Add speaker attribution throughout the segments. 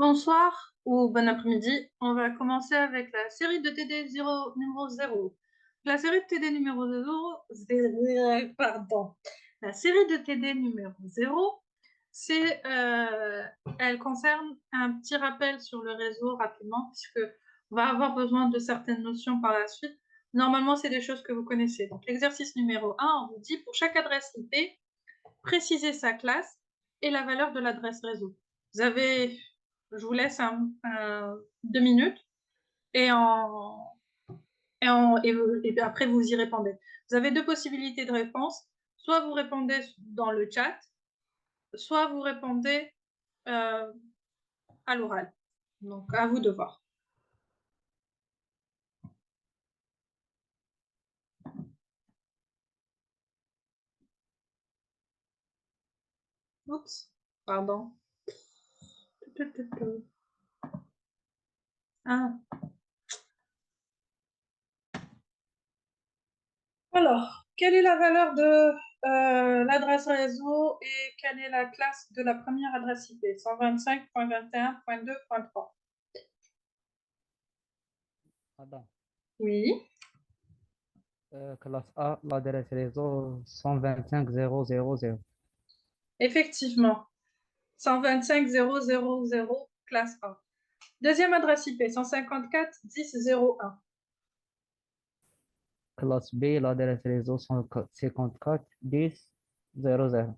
Speaker 1: Bonsoir ou bon après-midi. On va commencer avec la série de TD 0, numéro 0. La série de TD numéro 0, pardon. La série de TD numéro 0, elle concerne un petit rappel sur le réseau rapidement, puisque on va avoir besoin de certaines notions par la suite. Normalement, c'est des choses que vous connaissez. Donc, l'exercice numéro 1, on vous dit pour chaque adresse IP, préciser sa classe et la valeur de l'adresse réseau. Je vous laisse 2 minutes et, et après vous y répondez. Vous avez deux possibilités de réponse. Soit vous répondez dans le chat, soit vous répondez euh, à l'oral. Donc à vous de voir. Oups, pardon. Ah. Alors, quelle est la valeur de l'adresse réseau et quelle est la classe de la première adresse IP? 125.21.2.3.
Speaker 2: Adam.
Speaker 1: Oui,
Speaker 2: Classe A, l'adresse réseau 125.0.0.0.
Speaker 1: effectivement. 125.0.0.0, classe A. Deuxième adresse IP, 154.10.0.1.
Speaker 2: Classe B, l'adresse réseau 154.10.0.0.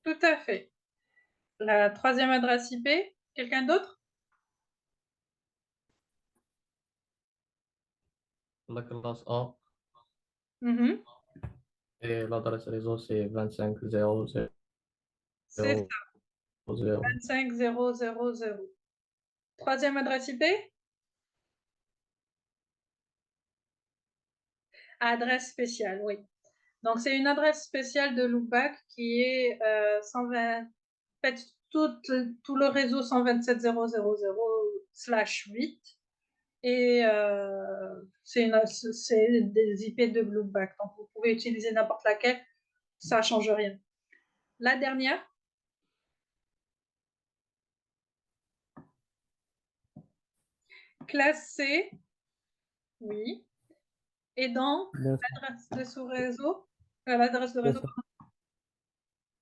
Speaker 1: Tout à fait. La troisième adresse IP, quelqu'un d'autre?
Speaker 3: La classe A
Speaker 1: Mhm.
Speaker 3: et l'adresse réseau, c'est 25.0.0.0.
Speaker 1: C'est ça, 25.0.0.0. Troisième adresse IP? Adresse spéciale, oui. Donc, c'est une adresse spéciale de loopback qui est 120. En fait, tout le réseau 127.0.0.0/8. Et c'est des IP de loopback. Donc, vous pouvez utiliser n'importe laquelle, ça ne change rien. La dernière, classe C, oui. Et dans l'adresse de sous-réseau, l'adresse de réseau,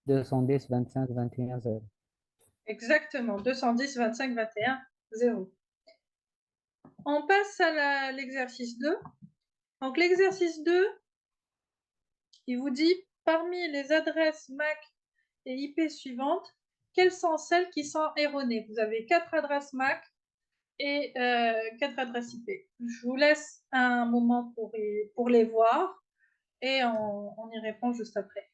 Speaker 2: 210, 25, 21, 0.
Speaker 1: exactement, 210.25.21.0. On passe à l'exercice 2. Donc, l'exercice 2, il vous dit, parmi les adresses MAC et IP suivantes, quelles sont celles qui sont erronées? Vous avez 4 adresses MAC et 4 adresses IP. Je vous laisse un moment pour les voir et on y répond juste après.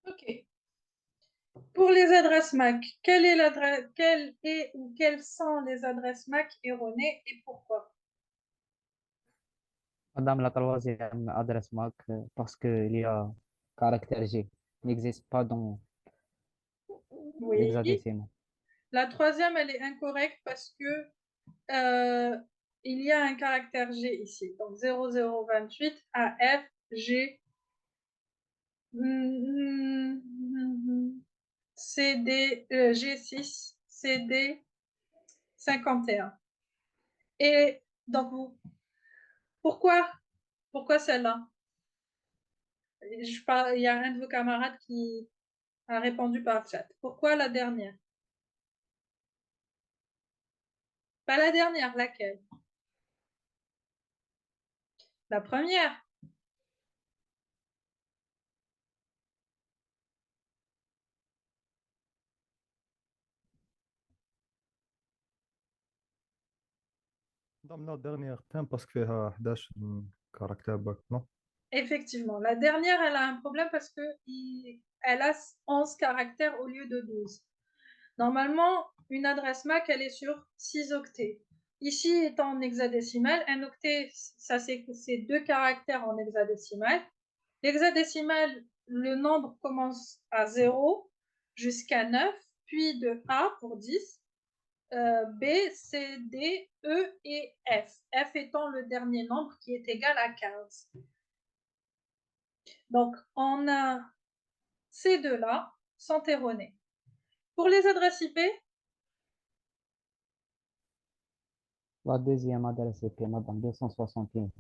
Speaker 1: OK. Pour les adresses MAC, quelle est ou quelles sont les adresses MAC erronées et pourquoi?
Speaker 2: Madame, la troisième adresse MAC, parce qu'il y a caractère G, n'existe pas dans
Speaker 1: Oui.
Speaker 2: l'hexadécimal.
Speaker 1: La troisième, elle est incorrecte parce que il y a un caractère G ici. Donc 0028 AF G CD G6 CD 51. Et donc pourquoi celle-là? Il y a un de vos camarades qui a répondu par chat. Pourquoi la dernière? Pas la dernière, laquelle? La première.
Speaker 4: ضمن dernier thème parce que فيها 11 caractère bac non.
Speaker 1: Effectivement. La dernière, elle a un problème parce qu'elle a 11 caractères au lieu de 12. Normalement, une adresse MAC, elle est sur 6 octets. Ici, étant en hexadécimal, un octet, ça c'est 2 caractères en hexadécimal. L'hexadécimal, le nombre commence à 0 jusqu'à 9, puis de A pour 10, B, C, D, E et F. F étant le dernier nombre qui est égal à 15. Donc, on a ces deux-là sont erronés. Pour les adresses IP,
Speaker 2: La deuxième adresse IP, madame, 261.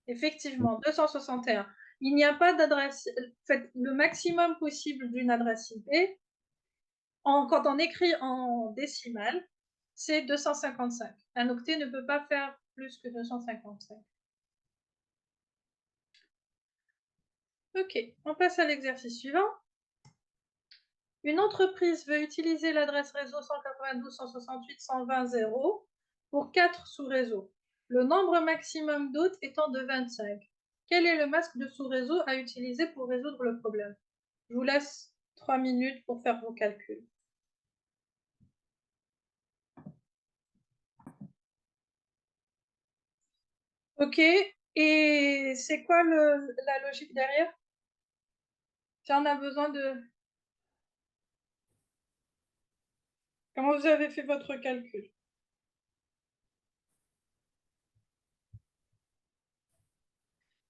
Speaker 1: effectivement, 261. Il n'y a pas d'adresse. Faites le maximum possible d'une adresse IP. Quand on écrit en décimale, c'est 255. Un octet ne peut pas faire plus que 255. Ok, on passe à l'exercice suivant. Une entreprise veut utiliser l'adresse réseau 192.168.120.0 pour 4 sous-réseaux. Le nombre maximum d'hôtes étant de 25. Quel est le masque de sous-réseau à utiliser pour résoudre le problème? Je vous laisse 3 minutes pour faire vos calculs. Ok, et c'est quoi la logique derrière? Si on a besoin de... Comment vous avez fait votre calcul?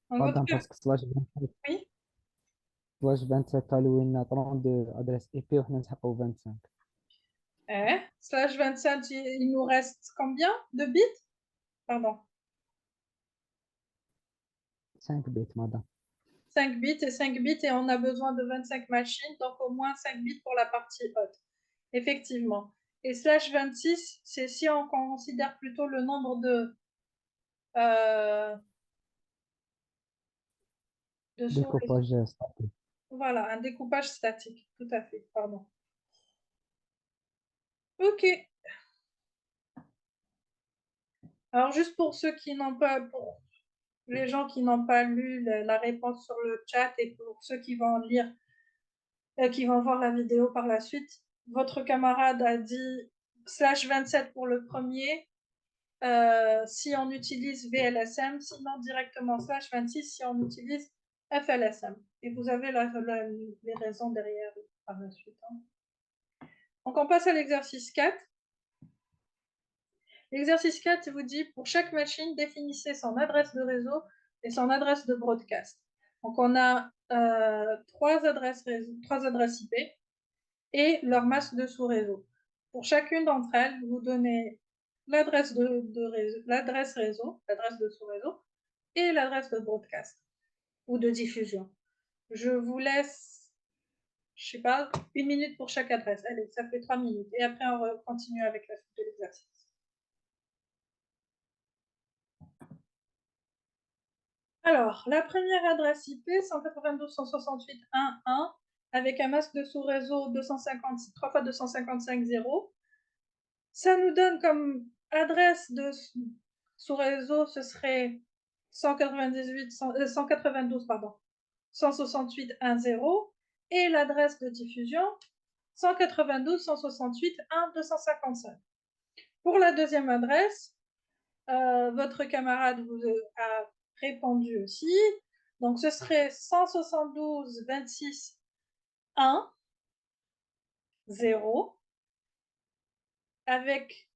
Speaker 1: Donc, votre...
Speaker 2: Madame, parce que
Speaker 1: Oui,
Speaker 2: slash 27 علوين 32 adresse IP وحنا نسحقوا 25.
Speaker 1: slash 25, il nous reste combien de bits? Pardon.
Speaker 2: 5 bits, madame.
Speaker 1: 5 bits et 5 bits et on a besoin de 25 machines, donc au moins 5 bits pour la partie haute. Effectivement. Et slash 26, c'est si on considère plutôt le nombre de sous-réseaux.
Speaker 2: Découpage statique.
Speaker 1: Voilà, un découpage statique, tout à fait, pardon. Ok. Alors juste pour ceux qui n'ont pas, pour les gens qui n'ont pas lu la réponse sur le chat et pour ceux qui vont lire, qui vont voir la vidéo par la suite, votre camarade a dit slash 27 pour le premier, si on utilise VLSM, sinon directement slash 26 si on utilise FLSM. Et vous avez les raisons derrière par la suite. Hein. Donc on passe à l'exercice 4. L'exercice 4 vous dit pour chaque machine, définissez son adresse de réseau et son adresse de broadcast. Donc on a trois adresses IP et leur masque de sous-réseau. Pour chacune d'entre elles, vous donnez l'adresse réseau, l'adresse de sous-réseau et l'adresse de broadcast ou de diffusion. Je vous laisse, je sais pas, 1 minute pour chaque adresse. Allez, ça fait 3 minutes. Et après, on continue avec la suite de l'exercice. Alors, la première adresse IP, 192.168.1.1, avec un masque de sous-réseau 3 fois 255.0. Ça nous donne comme adresse de sous-réseau, ce serait 192, pardon, 168.1.0 et l'adresse de diffusion 192.168.1.255. Pour la deuxième adresse, votre camarade vous a répondu aussi. Donc, ce serait 172.26.1.0 avec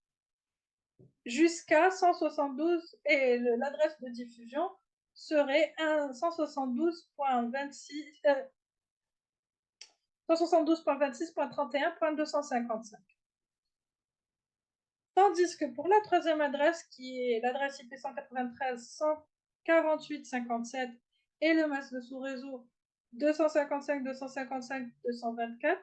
Speaker 1: jusqu'à 172 et l'adresse de diffusion serait 172.26.31.255. Tandis que pour la troisième adresse, qui est l'adresse IP 193.148.57 et le masque de sous-réseau 255.255.224,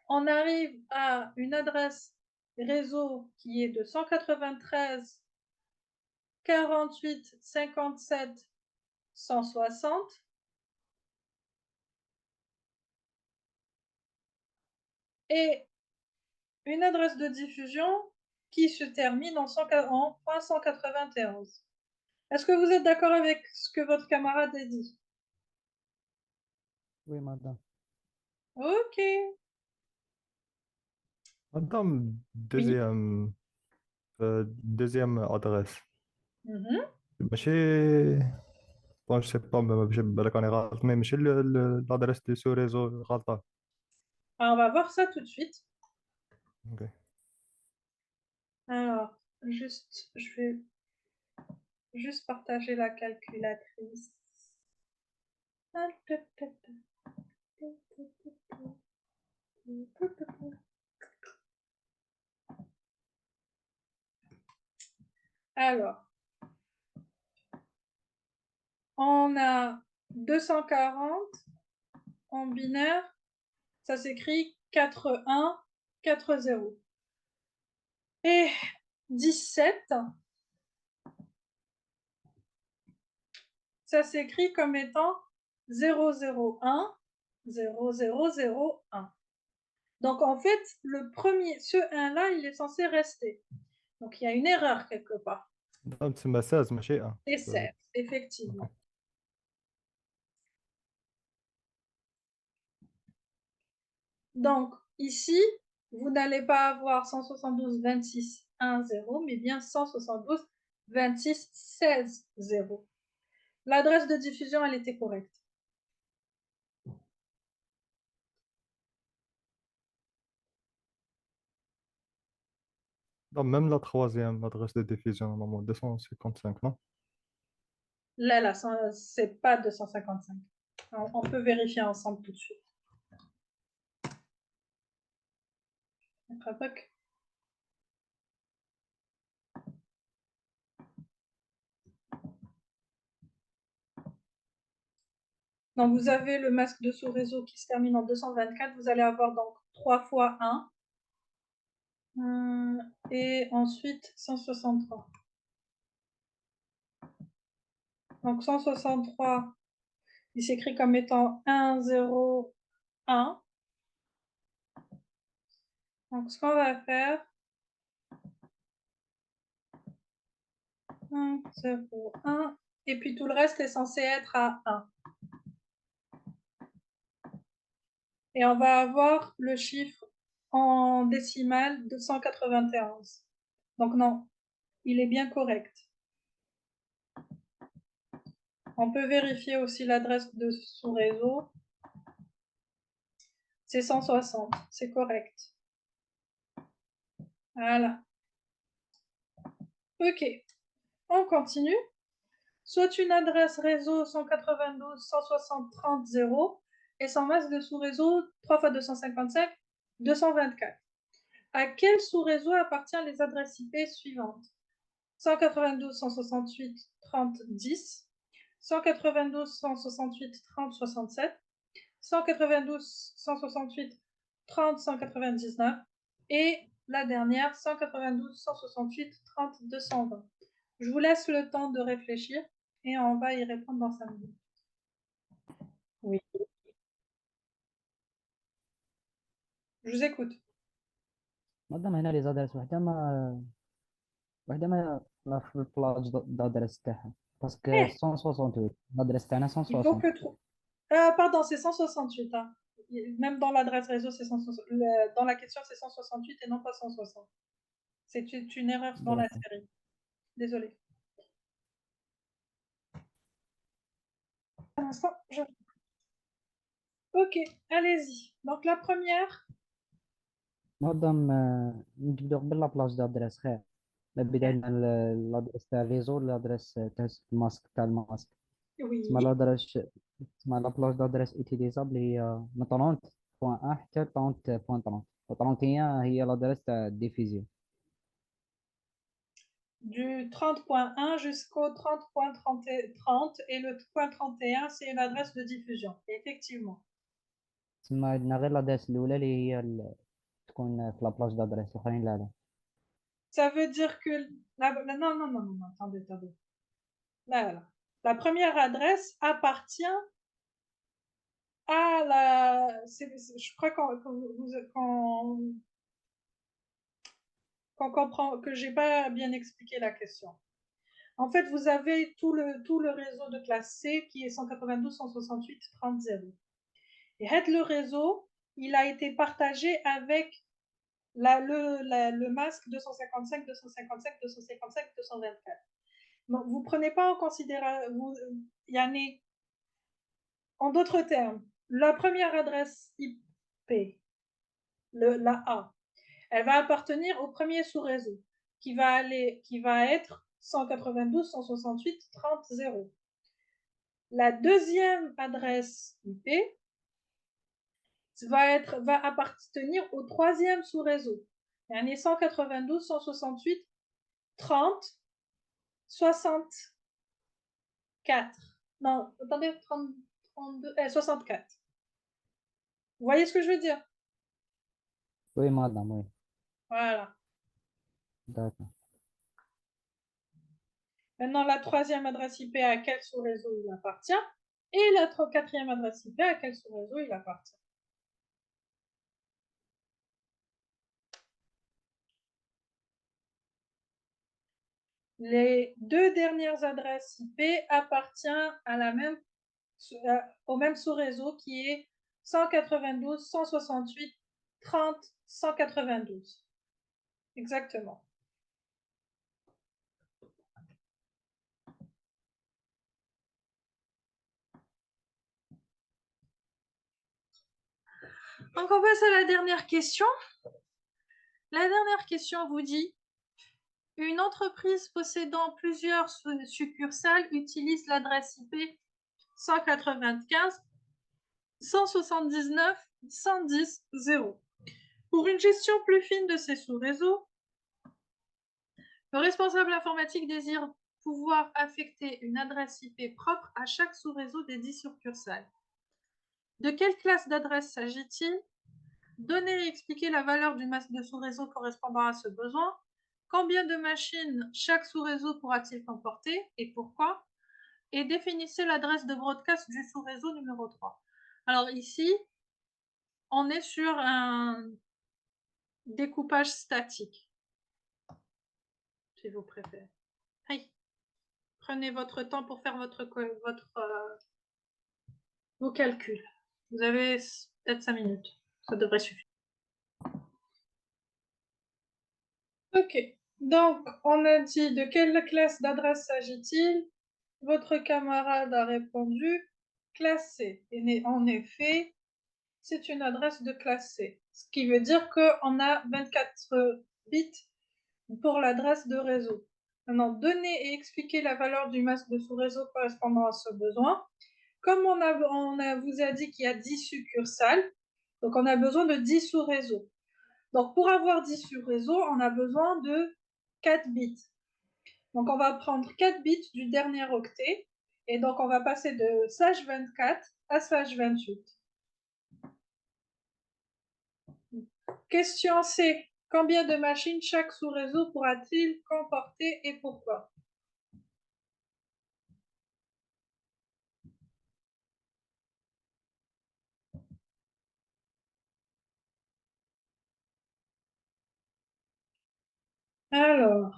Speaker 1: on arrive à une adresse réseau qui est de 193.48.57.160 et une adresse de diffusion qui se termine en .191. Est-ce que vous êtes d'accord avec ce que votre camarade a dit?
Speaker 2: Oui, madame.
Speaker 1: Ok.
Speaker 4: Madame,
Speaker 1: Oui.
Speaker 4: deuxième adresse.
Speaker 1: Mhm.
Speaker 4: ماشي بون سي با ماشي بالك راني غلط مي ماشي لادريس دو سو ريزو غلطة.
Speaker 1: Alors, on va voir ça tout de suite.
Speaker 4: اوكي
Speaker 1: Alors, juste, je vais juste partager la calculatrice. Alors, on a 240 en binaire, ça s'écrit 4, 1, 4, 0. Et 17, ça s'écrit comme étant 0, 0, 1, 0, 0, 0, 1. Donc en fait, le premier, ce 1-là, il est censé rester. Donc il y a une erreur quelque part.
Speaker 4: دام تسمى 16 ماشي
Speaker 1: C'est 16, effectivement. Donc ici, vous n'allez pas avoir 172, 26, 1, 0, mais bien 172, 26, 16, 0. L'adresse de diffusion, elle était correcte.
Speaker 4: Donc, même la troisième adresse de diffusion, normalement 255, non?
Speaker 1: Là, c'est pas 255. On peut vérifier ensemble tout de suite. Donc, vous avez le masque de sous-réseau qui se termine en 224. Vous allez avoir donc 3 fois 1. Et ensuite 163. Donc 163, il s'écrit comme étant 1, 0, 1. Donc ce qu'on va faire, 1, 0, 1. Et puis tout le reste est censé être à 1. Et on va avoir le chiffre en décimale de 191. Donc non, il est bien correct. On peut vérifier aussi l'adresse de sous-réseau. C'est 160, c'est correct. Voilà. Ok, on continue. Soit une adresse réseau 192 160 30 0 et son masque de sous-réseau 3 x 255 224. À quel sous-réseau appartient les adresses IP suivantes? 192 168 30 10, 192 168 30 67, 192 168 30 199 et la dernière 192 168 30 220. Je vous laisse le temps de réfléchir et on va y répondre dans 5 minutes. Oui, je vous écoute.
Speaker 2: مادام هنا لي زادرس وحده ما في البلاج دادرس تاعها باسكو
Speaker 1: Eh,
Speaker 2: 168 l'adresse تاعنا
Speaker 1: il faut
Speaker 2: 160.
Speaker 1: que... pardon, c'est 168. Hein. Même dans l'adresse réseau, c'est 160. Dans la question, c'est 168 et non pas 160. C'est une erreur dans la
Speaker 2: D'accord.
Speaker 1: série. Désolée. Un instant, Ok, allez-y. Donc la première,
Speaker 2: مادام نبداو قبل لابلاج دادرس خير. لا بداية من l'adresse تاع الريزو l'adresse تاع الماسك تسمى
Speaker 1: oui.
Speaker 2: l'adresse تسمى لابلاج دادرس utilisable هي من 30.1 حتى 30.30 و 31 هي l'adresse تاع الديفيزيون.
Speaker 1: Du 30.1 jusqu'au 30.30 et le point 31, c'est l'adresse de diffusion. Effectivement.
Speaker 2: تسمى عندنا غير l'adresse الأولى اللي هي تكون في لابلاج دادرس الآخرين لا.
Speaker 1: Ça veut dire que... Non, non, non, non, attendez, attendez. Là. La première adresse appartient à la... Je crois qu'on comprend que j'ai pas bien expliqué la question. En fait, vous avez tout le réseau de classe C qui est 192, 168, 30, 0. Et le réseau, il a été partagé avec le masque 255, 255, 255, 224. Donc, vous ne prenez pas en considération, en d'autres termes, la première adresse IP, la A, elle va appartenir au premier sous-réseau. qui va être 192.168.30.0. La deuxième adresse IP va appartenir au troisième sous-réseau. Yani 192.168.30.64. Non, attendez, 64. Vous voyez ce que je veux dire?
Speaker 2: Oui, madame, oui.
Speaker 1: Voilà.
Speaker 2: D'accord.
Speaker 1: Maintenant, la troisième adresse IP à quel sous-réseau il appartient et la quatrième adresse IP à quel sous-réseau il appartient. Les deux dernières adresses IP appartiennent au même sous-réseau qui est 192.168.30.192. Exactement. Donc, on passe à la dernière question. La dernière question vous dit: une entreprise possédant plusieurs succursales utilise l'adresse IP 195.179.110.0. Pour une gestion plus fine de ces sous-réseaux, le responsable informatique désire pouvoir affecter une adresse IP propre à chaque sous-réseau des 10 succursales. De quelle classe d'adresse s'agit-il? Donnez et expliquez la valeur du masque de sous-réseau correspondant à ce besoin. Combien de machines chaque sous-réseau pourra-t-il comporter et pourquoi? Et définissez l'adresse de broadcast du sous-réseau numéro 3. Alors ici, on est sur un découpage statique, si vous préférez. Hey, prenez votre temps pour faire vos calculs. Vous avez peut-être 5 minutes. Ça devrait suffire. Ok. Donc, on a dit de quelle classe d'adresse s'agit-il? Votre camarade a répondu classe C. Et en effet, c'est une adresse de classe C. Ce qui veut dire qu'on a 24 bits pour l'adresse de réseau. Maintenant, donner et expliquer la valeur du masque de sous-réseau correspondant à ce besoin. Comme vous a dit qu'il y a 10 succursales, donc on a besoin de 10 sous-réseaux. Donc pour avoir 10 sous-réseaux, on a besoin de 4 bits. Donc on va prendre 4 bits du dernier octet, et donc on va passer de /24 à /28. Question C. Combien de machines chaque sous-réseau pourra-t-il comporter et pourquoi? Alors,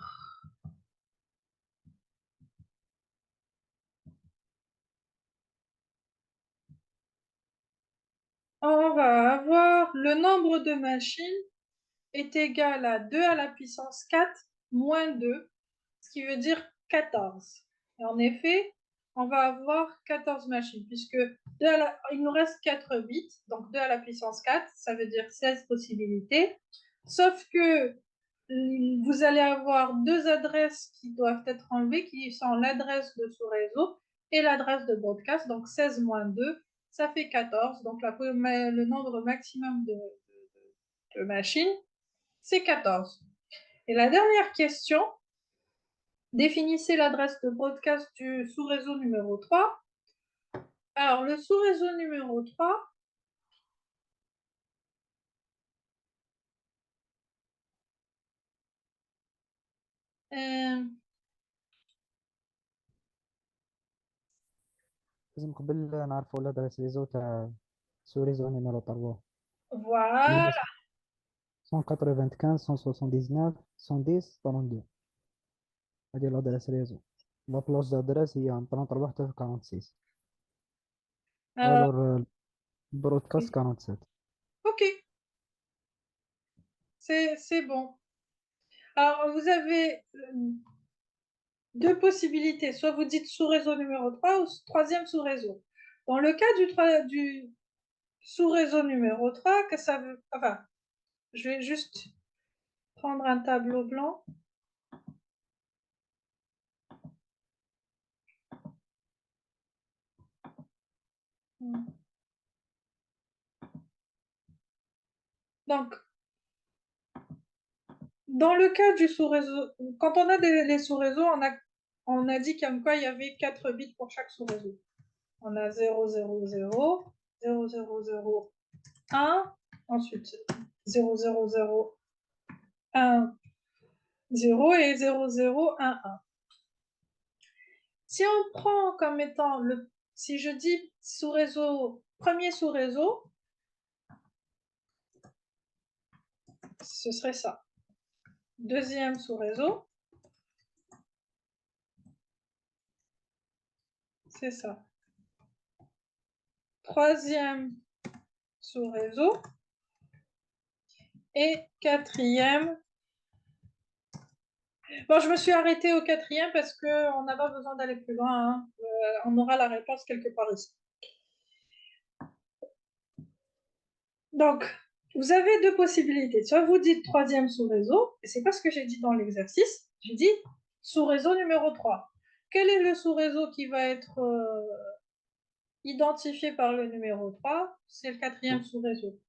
Speaker 1: on va avoir le nombre de machines est égal à 2 à la puissance 4 moins 2, ce qui veut dire 14. Et en effet, on va avoir 14 machines, puisque il nous reste 4 bits, donc 2 à la puissance 4, ça veut dire 16 possibilités. Sauf que vous allez avoir deux adresses qui doivent être enlevées, qui sont l'adresse de sous-réseau et l'adresse de broadcast, donc 16 moins 2, ça fait 14. Donc le nombre maximum de machines, c'est 14. Et la dernière question, définissez l'adresse de broadcast du sous-réseau numéro 3. Alors, le sous-réseau numéro 3,
Speaker 2: لازم قبل نعرفوا l'adresse réseau تاع sous réseau numéro 3.
Speaker 1: voilà,
Speaker 2: 195 179 110 32. هذه l'adresse réseau. La place d'adresse هي 33 46. Alors, broadcast 47.
Speaker 1: ok, c'est bon. Alors, vous avez deux possibilités. Soit vous dites sous-réseau numéro 3 ou troisième sous-réseau. Dans le cas du sous-réseau numéro 3, que ça veut... Enfin, je vais juste prendre un tableau blanc. Donc, dans le cas du sous-réseau, quand on a les sous-réseaux, on a dit comme quoi il y avait 4 bits pour chaque sous-réseau. On a 0, 0, 0, 0, 0, 0, 1, ensuite 0, 0, 0, 1, 0 et 0, 0, 1, 1. Si on prend comme étant si je dis sous-réseau, premier sous-réseau, ce serait ça. Deuxième sous-réseau, c'est ça. Troisième sous-réseau et quatrième. Bon, je me suis arrêtée au quatrième parce qu'on n'a pas besoin d'aller plus loin. Hein. On aura la réponse quelque part ici. Donc, vous avez deux possibilités. Soit vous dites troisième sous-réseau, et c'est pas ce que j'ai dit dans l'exercice. J'ai dit sous-réseau numéro 3. Quel est le sous-réseau qui va être identifié par le numéro 3? C'est le quatrième sous-réseau.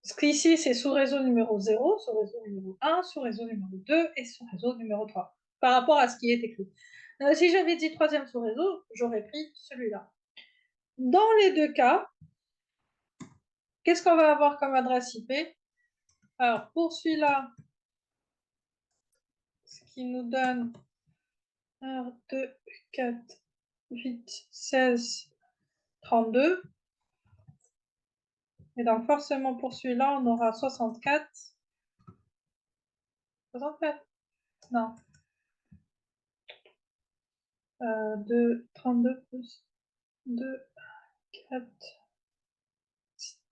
Speaker 1: Parce qu'ici, c'est sous-réseau numéro 0, sous-réseau numéro 1, sous-réseau numéro 2 et sous-réseau numéro 3, par rapport à ce qui est écrit. Si j'avais dit troisième sous-réseau, j'aurais pris celui-là. Dans les deux cas, qu'est-ce qu'on va avoir comme adresse IP? Alors, pour celui-là, ce qui nous donne 1, 2, 4, 8, 16, 32. Et donc, forcément, pour celui-là, on aura 64. 64? Non. 32 plus 2, 4,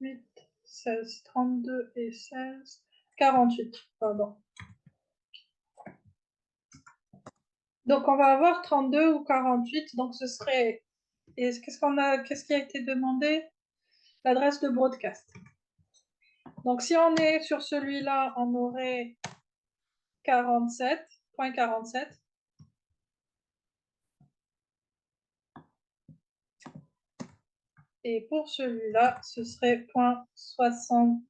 Speaker 1: 8, 16, 32 et 16, 48, pardon. Donc, on va avoir 32 ou 48, donc ce serait... Et qu'est-ce qui a été demandé? L'adresse de broadcast. Donc, si on est sur celui-là, on aurait 47.47. Et pour celui-là, ce serait .61.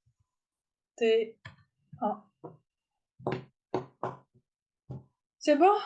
Speaker 1: C'est bon?